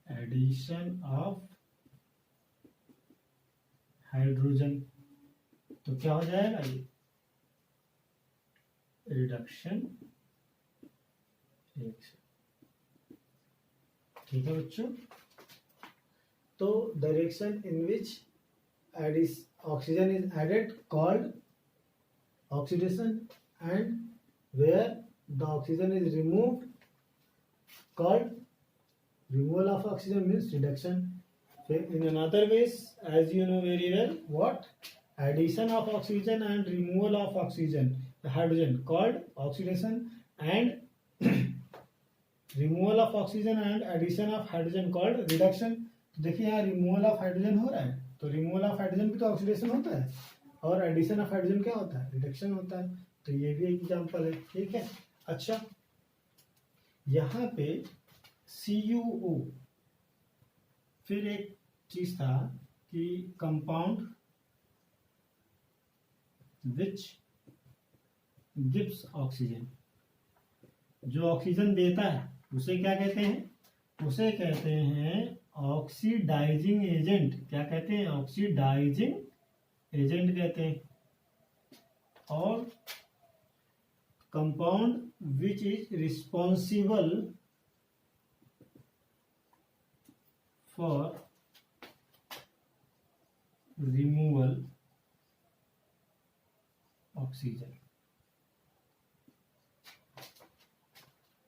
एडिशन ऑफ हाइड्रोजन। तो क्या हो जाएगा, ये रिडक्शन रिएक्शन, ठीक है बच्चों। तो the reaction in which oxygen is added called oxidation, and where the oxygen is removed called removal of oxygen means reduction. In another ways, as you know very well, what addition of oxygen and removal of oxygen, the hydrogen, called oxidation, and removal of oxygen and addition of hydrogen called reduction. तो देखिए यहाँ रिमूवल ऑफ हाइड्रोजन हो रहा है, तो रिमूवल ऑफ हाइड्रोजन भी तो ऑक्सीडेशन होता है, और एडिशन ऑफ हाइड्रोजन क्या होता है, रिडक्शन होता है। तो ये भी एक एग्जांपल है, ठीक है। अच्छा, यहाँ पे CuO, फिर एक चीज था कि कंपाउंड विच गिव्स ऑक्सीजन, जो ऑक्सीजन देता है उसे क्या कहते हैं, उसे कहते हैं ऑक्सीडाइजिंग एजेंट। क्या कहते हैं, ऑक्सीडाइजिंग एजेंट कहते हैं। और compound which is responsible for removal oxygen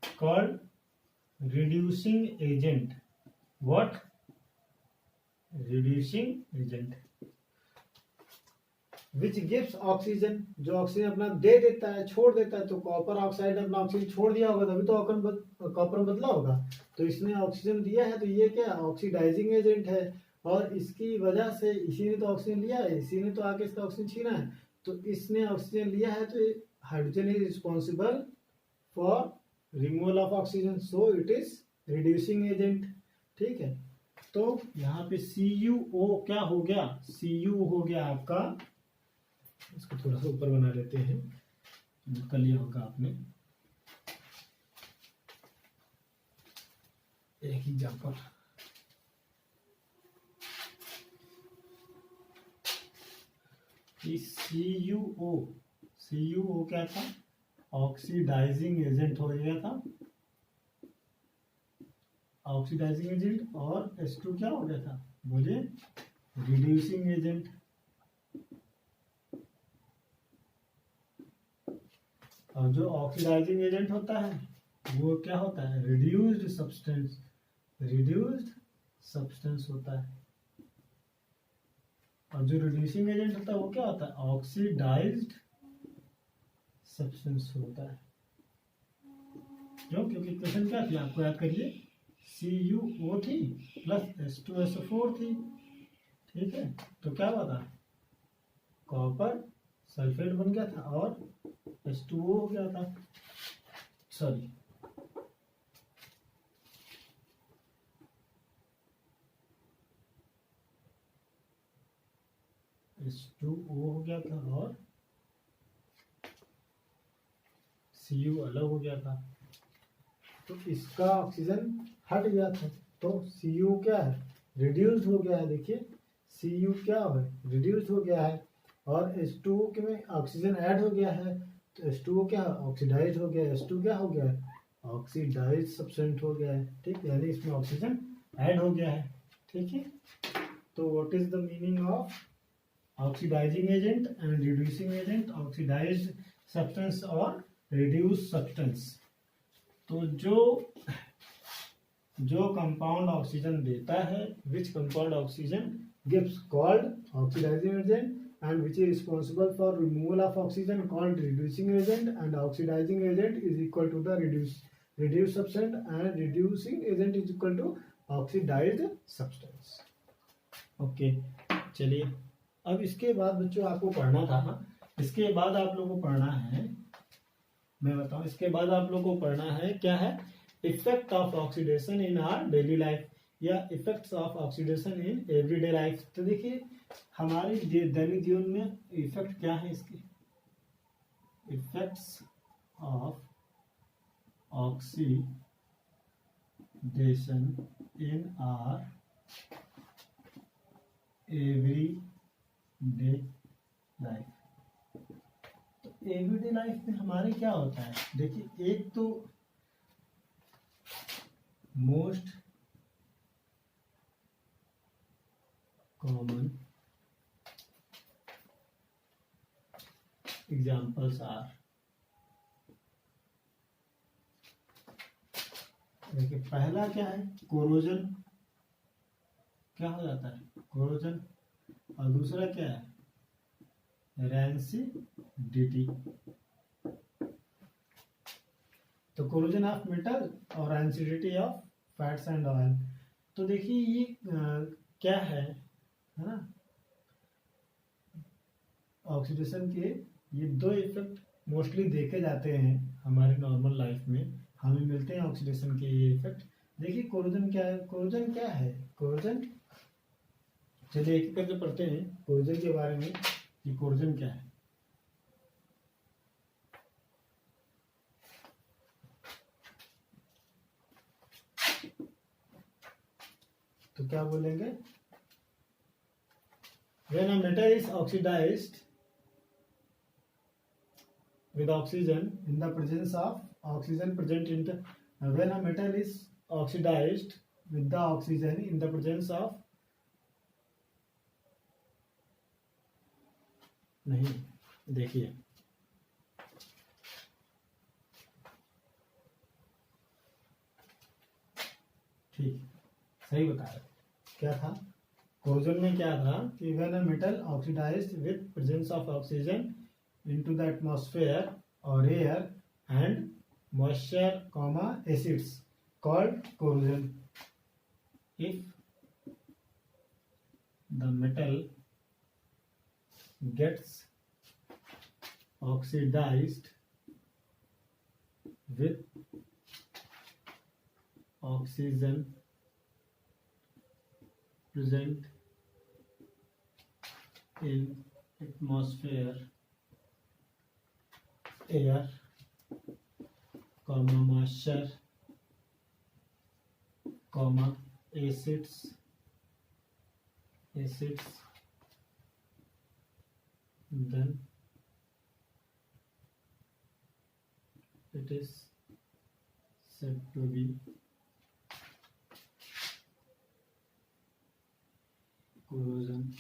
called reducing agent. What, reducing agent which gives oxygen, जो ऑक्सीजन अपना दे देता है, छोड़ देता है। तो कॉपर ऑक्साइड ने अपना ऑक्सीजन छोड़ दिया होगा, तभी तो कॉपर बदला होगा। तो इसने ऑक्सीजन दिया है, तो ये क्या, ऑक्सीडाइजिंग एजेंट है। और इसकी वजह से, इसी ने तो ऑक्सीजन लिया है, इसी ने तो आके इसका ऑक्सीजन छीना है, तो इसने ऑक्सीजन लिया है, तो hydrogen is responsible for removal of oxygen, so it is reducing agent, ठीक है। तो यहाँ पे CuO क्या हो गया, Cu हो गया आपका, इसको थोड़ा सा ऊपर बना लेते हैं, कर लिया होगा आपने। एक एग्जांपल, CuO क्या था, ऑक्सीडाइजिंग एजेंट हो गया था, ऑक्सीडाइजिंग एजेंट। और H2 क्या हो गया था, बोलिए, रिड्यूसिंग एजेंट। और जो ऑक्सीडाइजिंग एजेंट होता है वो क्या होता है, रिड्यूस्ड सब्सटेंस, रिड्यूस्ड सब्सटेंस होता है। और जो रिड्यूसिंग एजेंट होता है वो क्या होता है, ऑक्सीडाइज्ड सब्सटेंस होता है। क्यों, क्योंकि क्वेश्चन क्या थी, आपको याद करिए, CuO थी प्लस H2SO4 थी, ठीक है। तो क्या हुआ था, कॉपर सल्फेट बन गया था और H2O हो गया था, सॉरी H2O हो गया था और Cu अलग हो गया था। तो इसका ऑक्सीजन हट गया था, तो Cu क्या है, रिड्यूस्ड हो गया है। देखिए Cu क्या है, रिड्यूस्ड हो गया है, और H2O के में ऑक्सीजन ऐड हो गया है, तो H2O क्या है, ऑक्सीडाइज हो गया है। H2 क्या हो गया है, ऑक्सीडाइज सब्सटेंट हो गया है, ठीक, यानी इसमें ऑक्सीजन ऐड हो गया है, ठीक है। तो what is the meaning of oxidising agent and reducing agent, oxidised substance और रिड्यूस सब्सटेंस। तो जो कंपाउंड ऑक्सीजन देता है, which compound oxygen gives, called oxidising agent, and which is responsible for removal of oxygen called reducing agent, and oxidizing agent is equal to the reduced substance, and reducing agent is equal to oxidized substance. Okay चलिए, अब इसके बाद बच्चों आपको पढ़ना था, इसके बाद आप लोगों को पढ़ना है, मैं बताऊं, इसके बाद आप लोगों को पढ़ना है क्या है, effect of oxidation in our daily life या effects of oxidation in everyday life. तो देखिए हमारे दैनिक जीवन में इफेक्ट क्या है इसके, effects of oxidation in our everyday life. तो एवरीडे लाइफ में हमारे क्या होता है, देखिए एक तो मोस्ट कॉमन एग्जाम्पल्स आर, देखिए पहला क्या है, कोरोजन, क्या हो जाता है कोरोजन, और दूसरा क्या है, रैंसिडिटी। तो कोरोजन ऑफ मेटल और rancidity of fats and oil. तो देखिए ये क्या है ना, ऑक्सीडेशन के ये दो इफेक्ट मोस्टली देखे जाते हैं हमारे नॉर्मल लाइफ में, हमें मिलते हैं ऑक्सीडेशन के ये इफेक्ट। देखिए कोरोजन क्या है, कोरोजन क्या है, कोरोजन, चलिए एक करके पढ़ते हैं कोरोजन के बारे में कि कोरोजन क्या है। तो क्या बोलेंगे, when a metal is oxidized with oxygen in the presence of oxygen present in the, when a metal is oxidized with the oxygen in the presence of, नहीं देखिए ठीक सही बता रहे, क्या था कोरोजन में, क्या था कि when a metal oxidized with presence of oxygen into the atmosphere or air and moisture comma acids called corrosion. If the metal gets oxidized with oxygen present in atmosphere, air, comma moisture, comma acids, then it is said to be corrosion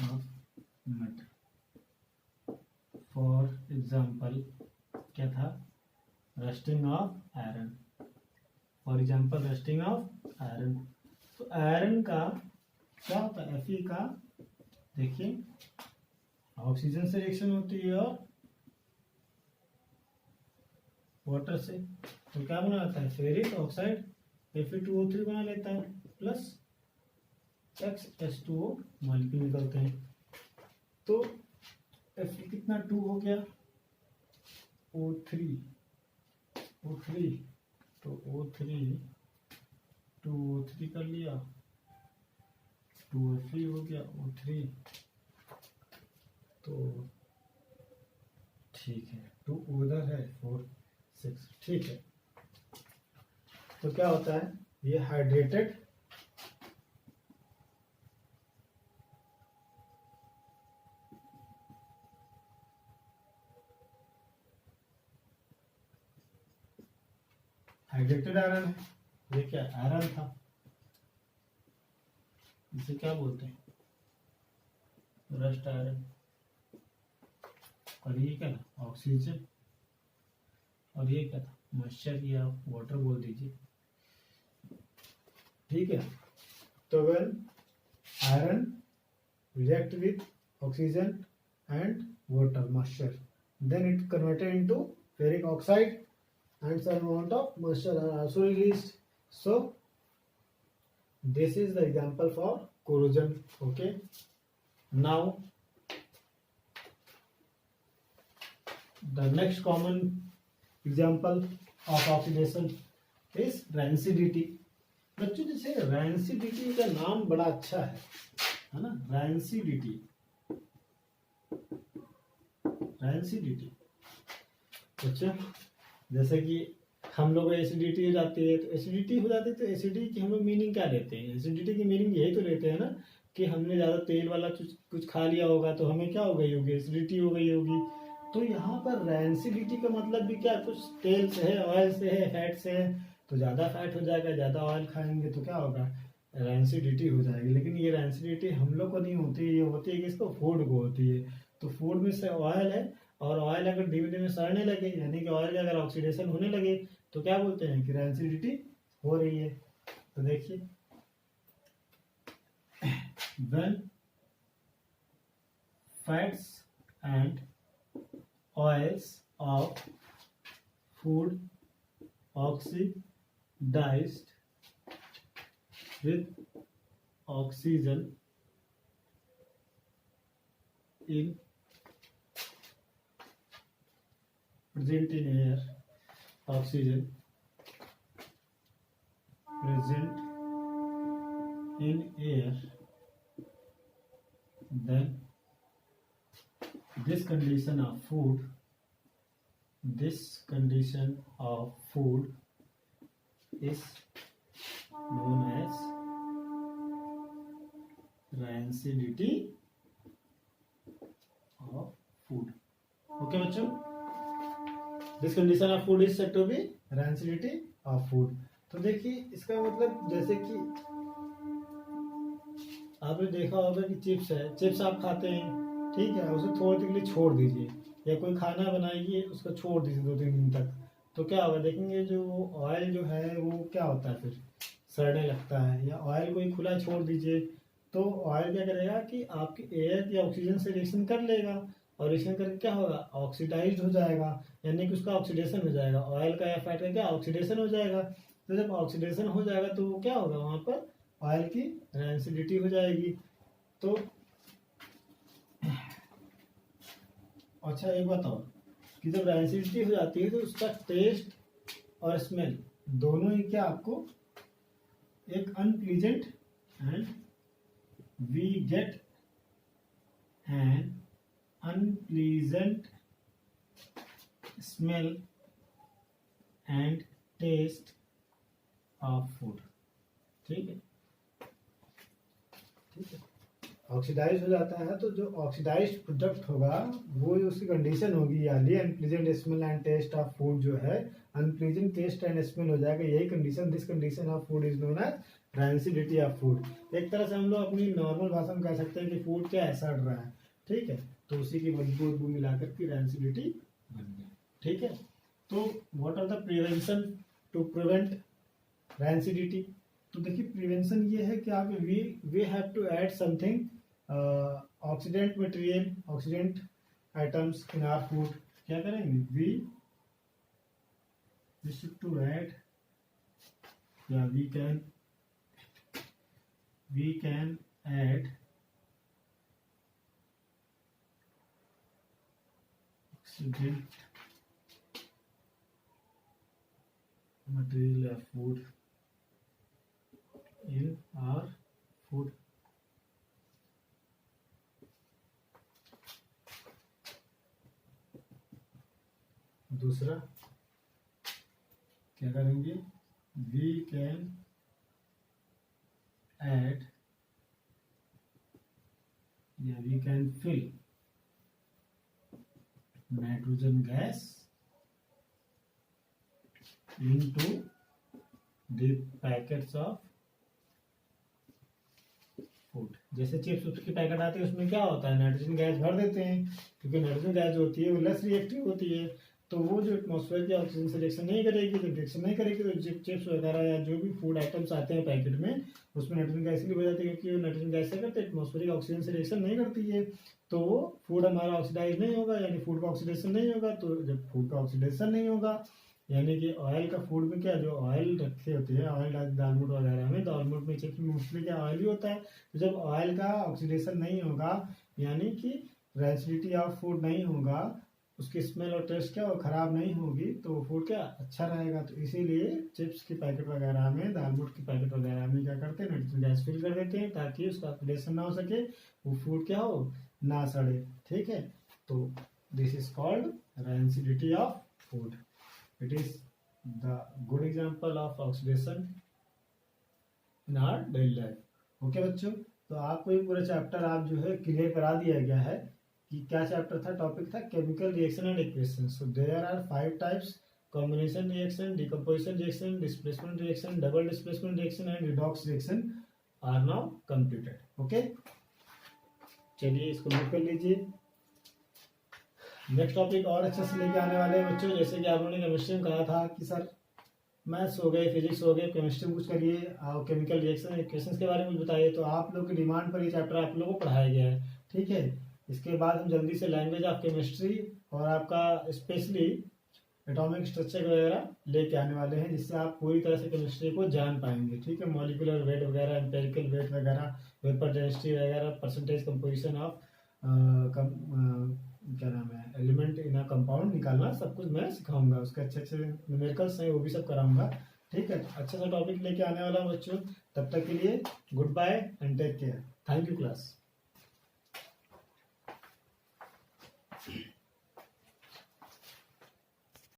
of metal. For example, क्या था, rusting of iron, for example rusting of iron. तो आयरन का क्या होता है, Fe का, देखिए ऑक्सीजन से रिएक्शन होती है और वाटर से, तो क्या बनाता है, फेरिक ऑक्साइड Fe2O3 बना लेता है, प्लस X2O मॉलिक्यूल निकलते हैं। तो Fe कितना 2 हो गया, O3 तो O3 2O3 कर लिया, 2Fe हो गया O3, तो ठीक है, 2 उधर है 4 6, ठीक है। तो क्या होता है, ये हाइड्रेटेड आयरन है, ये क्या आयरन था, इसे क्या बोलते हैं, रस्ट आयरन, और ये क्या था, ऑक्सीजन, और ये क्या था, मॉइस्चर या वाटर बोल दीजिए, ठीक है। तो well iron react with oxygen and water moisture. Then it converted into ferric oxide and some amount of moisture are also released. So this is the example for corrosion. Okay. Now the next common example of oxidation is rancidity. बच्चों जैसे rancidity का नाम बड़ा अच्छा है ना, rancidity. अच्छा, जैसे कि हम लोग एसिडिटी हो जाती है, तो एसिडिटी हो जाती है तो एसिडिटी की हम लोग मीनिंग क्या लेते हैं? एसिडिटी की मीनिंग यही तो लेते हैं ना कि हमने ज़्यादा तेल वाला कुछ खा लिया होगा तो हमें क्या हो गई होगी, एसिडिटी हो गई होगी. तो यहाँ पर रैंसिडिटी का मतलब भी क्या, कुछ तेल से है, ऑयल से है, फैट से है, तो ज़्यादा फैट हो जाएगा, ज़्यादा ऑयल खाएंगे तो क्या होगा, रैंसिडिटी हो जाएगी. लेकिन ये रैंसिडिटी हम लोग को नहीं होती, ये होती है किसको, फूड को होती है. तो फूड में से ऑयल है, और ऑयल अगर धीमे धीमे सड़ने लगे, यानी कि ऑयल का अगर ऑक्सीडेशन होने लगे, तो क्या बोलते हैं कि रैंसिडिटी हो रही है. तो देखिए, when fats and oils of food oxidized with oxygen in present in air, oxygen present in air, then this condition of food is known as rancidity of food. Okay बच्चों, this condition of food is said to be rancidity of food. तो देखिए इसका मतलब, जैसे कि आपने देखा होगा कि चिप्स है, चिप्स आप खाते हैं, ठीक है, उसे थोड़ी देर के लिए छोड़ दीजिए, या कोई खाना बनाइए उसको छोड़ दीजिए 2-3 दिन तक, तो क्या होगा, देखेंगे जो ऑयल जो है वो क्या होता है, फिर सड़ने लगता है. या ऑयल को ही खुला छोड़ दीजिए, तो ऑयल क्या करेगा कि आपके एयर या ऑक्सीजन से रिएक्शन कर लेगा, और रिएक्शन करके क्या होगा, ऑक्सीडाइज हो जाएगा, यानी कि उसका ऑक्सीडेशन हो जाएगा. ऑयल का या फैट का क्या, ऑक्सीडेशन हो जाएगा. तो जब ऑक्सीडेशन हो जाएगा तो वो क्या होगा, वहां पर ऑयल की रैंसिडिटी हो जाएगी. तो अच्छा एक बात और, कि जब रैंसिडिटी हो जाती है तो उसका टेस्ट और स्मेल दोनों ही क्या आपको एक unpleasant, and we get an unpleasant smell and taste of food. ठीक है, ठीक है. ऑक्सीडाइज हो जाता है तो जो ऑक्सीडाइज्ड प्रोडक्ट होगा वो उसकी कंडीशन होगी, यानी unpleasant smell and taste of food जो है अनप्लीजेंट टेस्ट एंड स्मेल हो जाएगा. यही condition, this condition of food is known as rancidity of food. एक तरह से हम लोग अपनी नॉर्मल भाषा में कह सकते हैं कि फूड क्या है, सड़ रहा है. ठीक है, तो उसी की बदबू मिलाकर की रैंसिडिटी बन गई. ठीक है, तो what are the prevention to prevent rancidity. तो देखिए प्रिवेंशन ये है कि आप we have to add something oxidant material, oxidant items in our food. क्या करेंगे, वी शुड टू ऐड, या we can add oxidant material of food in our food. दूसरा क्या करेंगे, we can add, या we can fill nitrogen gas into the packets of food. जैसे चिप्स की पैकेट आती है उसमें क्या होता है, नाइट्रोजन गैस भर देते हैं, क्योंकि नाइट्रोजन गैस जो होती है वो लेस रिएक्टिव होती है. तो वो जो एटमॉस्फेयर की ऑक्सीजन से रिएक्शन नहीं करेगी, तो रिएक्शन नहीं करेगी तो चिप्स वगैरह या जो भी फूड आइटम्स आते हैं पैकेट में, उसमें नाइट्रोजन गैस इसलिए हो जाती है क्योंकि वो नाइट्रोजन गैस से करते एटमॉस्फेरिक ऑक्सीजन से रिएक्शन नहीं करती है, तो वो फूड हमारा ऑक्सीडाइज नहीं होगा, यानी फूड का ऑक्सीडेशन नहीं होगा। तो जब फूड का ऑक्सीडेशन नहीं होगा, यानी कि ऑयल का फूड में क्या, जो ऑयल रखे होते हैं ऑयल दालमोट वगैरह में, दालमोट में चिप्स मोस्टली क्या ऑयल ही होता है। तो जब ऑयल का ऑक्सीडेशन नहीं होगा, यानी कि रैंसिडिटी ऑफ फूड नहीं होगा, उसकी स्मेल और टेस्ट क्या वो खराब नहीं होगी, तो फूड क्या अच्छा रहेगा। तो इसीलिए चिप्स के पैकेट वगैरह में, दालमोट के पैकेट वगैरह में क्या करते हैं, नाइट्रोजन गैस फिल कर देते हैं ताकि उसका ऑक्सीडेशन ना हो सके, वो फूड क्या हो ना सड़े। ठीक है, तो this is called rancidity of food. It is the good example of oxidation in our daily life. Okay बच्चों, तो आपको ये पूरा चैप्टर आप जो है क्लियर करा दिया गया है कि क्या चैप्टर था, टॉपिक था chemical reaction and equation. So there are 5 types: combination reaction, decomposition reaction, displacement reaction, double displacement reaction and redox reaction are now completed. Okay, चलिए इसको नोट कर लीजिए। नेक्स्ट टॉपिक और अच्छे से लेके आने वाले हैं बच्चों। जैसे कि आप लोगों ने केमिस्ट्री में कहा था कि सर मैथ्स हो गए, फिजिक्स हो गए, केमिस्ट्री में कुछ करिए और केमिकल रिएक्शन इक्वेशंस के बारे में कुछ बताइए। तो आप लोग की डिमांड पर ये चैप्टर आप लोगों को पढ़ाया गया है। ठीक है, इसके बाद हम जल्दी से लैंग्वेज ऑफ केमिस्ट्री और आपका स्पेशली एटॉमिक स्ट्रक्चर वगैरह लेके आने वाले हैं, जिससे आप पूरी तरह से केमिस्ट्री को जान पाएंगे। ठीक है, मॉलिक्यूलर वेट वगैरह, एम्पेरिकल वेट वगैरह, वेपर डेंसिटी वगैरह, परसेंटेज कंपोजिशन ऑफ क्या नाम है एलिमेंट इन अ कंपाउंड निकालना, सब कुछ मैं सिखाऊंगा। उसके अच्छे अच्छे न्यूमेरिकल्स हैं वो भी सब कराऊंगा। ठीक है, अच्छा सा टॉपिक लेके आने वाला हूँ बच्चों। तब तक के लिए goodbye and take care. Thank you class.